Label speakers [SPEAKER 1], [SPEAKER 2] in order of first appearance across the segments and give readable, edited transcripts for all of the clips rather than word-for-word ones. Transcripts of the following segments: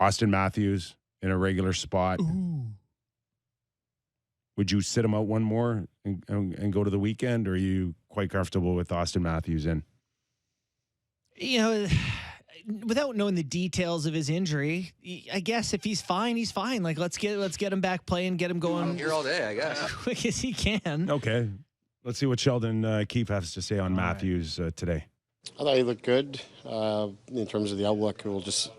[SPEAKER 1] Auston Matthews in a regular spot.
[SPEAKER 2] Ooh.
[SPEAKER 1] Would you sit him out one more and go to the weekend, or are you quite comfortable with Auston Matthews in?
[SPEAKER 2] You know, without knowing the details of his injury, I guess if he's fine, he's fine. Like, let's get him back playing, get him going.
[SPEAKER 3] I'm here all day, I guess.
[SPEAKER 2] As quick as he can.
[SPEAKER 1] Okay. Let's see what Sheldon Keefe has to say on Matthews today.
[SPEAKER 4] I thought he looked good in terms of the outlook. We'll just,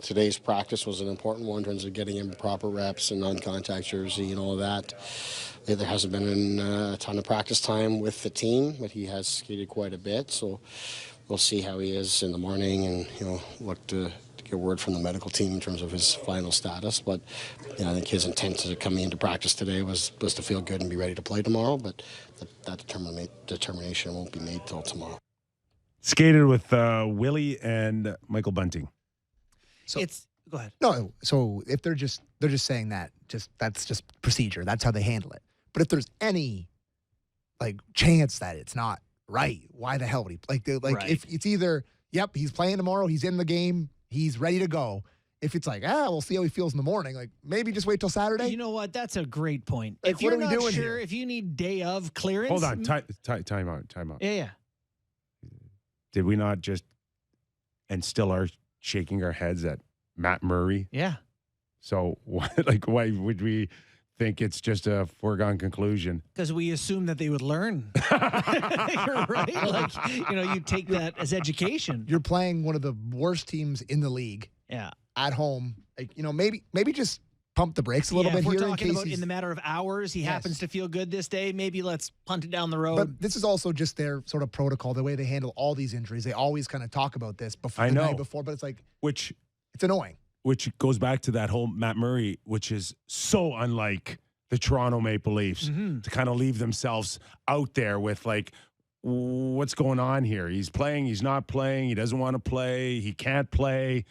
[SPEAKER 4] today's practice was an important one in terms of getting him proper reps and non-contact jersey and all of that. There hasn't been a ton of practice time with the team, but he has skated quite a bit. So we'll see how he is in the morning and, look to get word from the medical team in terms of his final status. But I think his intent to coming into practice today was to feel good and be ready to play tomorrow. But that determination won't be made till tomorrow.
[SPEAKER 1] Skated with Willie and Michael Bunting.
[SPEAKER 2] So go ahead.
[SPEAKER 5] No, so if they're just saying that, that's just procedure. That's how they handle it. But if there's any chance that it's not right, why the hell would he
[SPEAKER 2] Right.
[SPEAKER 5] If it's either he's playing tomorrow, he's in the game, he's ready to go. If it's we'll see how he feels in the morning, maybe just wait till Saturday.
[SPEAKER 2] You know what? That's a great point.
[SPEAKER 5] Like,
[SPEAKER 2] If you're
[SPEAKER 5] what are we
[SPEAKER 2] not
[SPEAKER 5] doing
[SPEAKER 2] sure,
[SPEAKER 5] here?
[SPEAKER 2] if you need day of clearance.
[SPEAKER 1] Hold on. Time out.
[SPEAKER 2] Yeah.
[SPEAKER 1] Did we not just and still are shaking our heads at Matt Murray?
[SPEAKER 2] Yeah.
[SPEAKER 1] So why would we think it's just a foregone conclusion?
[SPEAKER 2] Because we assume that they would learn. You're right. You take that as education.
[SPEAKER 5] You're playing one of the worst teams in the league.
[SPEAKER 2] Yeah.
[SPEAKER 5] At home. Maybe just pump the brakes a little bit
[SPEAKER 2] if we're
[SPEAKER 5] here
[SPEAKER 2] talking
[SPEAKER 5] in case
[SPEAKER 2] about in the matter of hours, he happens to feel good this day. Maybe let's punt it down the road.
[SPEAKER 5] But this is also just their sort of protocol, the way they handle all these injuries. They always kind of talk about this before the night before, but it's it's annoying.
[SPEAKER 1] Which goes back to that whole Matt Murray, which is so unlike the Toronto Maple Leafs to kind of leave themselves out there with what's going on here? He's playing, he's not playing, he doesn't want to play, he can't play.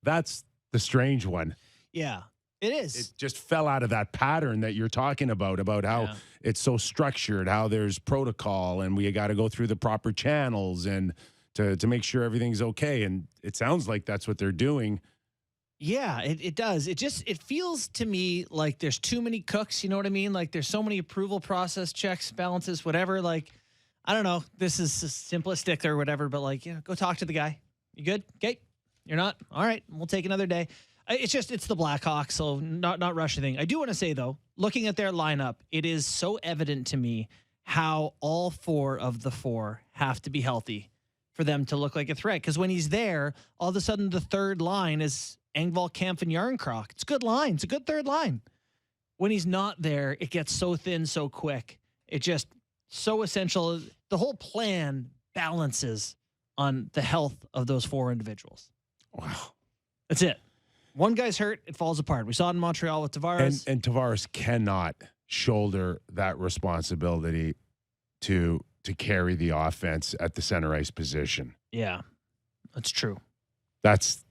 [SPEAKER 1] That's the strange one.
[SPEAKER 2] Yeah. It is.
[SPEAKER 1] It just fell out of that pattern that you're talking about how it's so structured, how there's protocol, and we got to go through the proper channels and to make sure everything's okay. And it sounds like that's what they're doing.
[SPEAKER 2] Yeah, it does. It feels to me like there's too many cooks. You know what I mean? Like there's so many approval process checks, balances, whatever. I don't know. This is simplistic or whatever, but go talk to the guy. You good? Okay. You're not? All right. We'll take another day. It's the Blackhawks, so not rush anything. I do want to say, though, looking at their lineup, it is so evident to me how all four of the four have to be healthy for them to look like a threat. Because when he's there, all of a sudden the third line is Engvall, Kampf, and Yarncroc. It's a good line. It's a good third line. When he's not there, it gets so thin so quick. It's just so essential. The whole plan balances on the health of those four individuals.
[SPEAKER 1] Wow.
[SPEAKER 2] That's it. One guy's hurt, it falls apart. We saw it in Montreal with Tavares.
[SPEAKER 1] And Tavares cannot shoulder that responsibility to carry the offense at the center ice position.
[SPEAKER 2] Yeah, that's true.
[SPEAKER 1] That's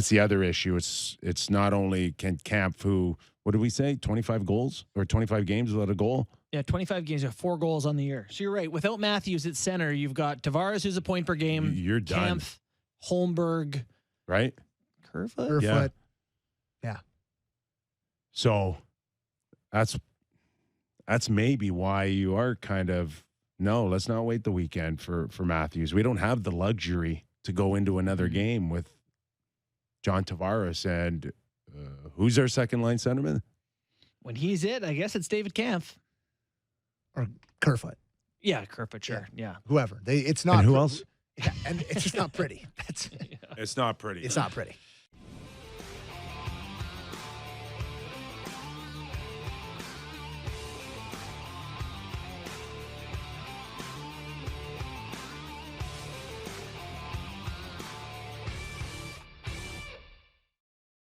[SPEAKER 1] the other issue. It's not only can Kampf, who, what did we say, 25 goals or 25 games without a goal?
[SPEAKER 2] Yeah, 25 games, 4 goals on the year. So you're right. Without Matthews at center, you've got Tavares, who's a point per game.
[SPEAKER 1] You're done.
[SPEAKER 2] Kampf, Holmberg.
[SPEAKER 1] Right?
[SPEAKER 5] Kerfoot. Yeah.
[SPEAKER 1] So that's maybe why you are kind of, no, let's not wait the weekend for Matthews. We don't have the luxury to go into another game with John Tavares and who's our second line centerman?
[SPEAKER 2] When he's it, I guess it's David Kampf.
[SPEAKER 5] Or Kerfoot.
[SPEAKER 2] Yeah, Kerfoot, sure. Yeah.
[SPEAKER 5] Whoever. It's not.
[SPEAKER 1] And who else?
[SPEAKER 5] Yeah, and it's just not pretty.
[SPEAKER 1] It's not pretty.
[SPEAKER 5] It's not pretty.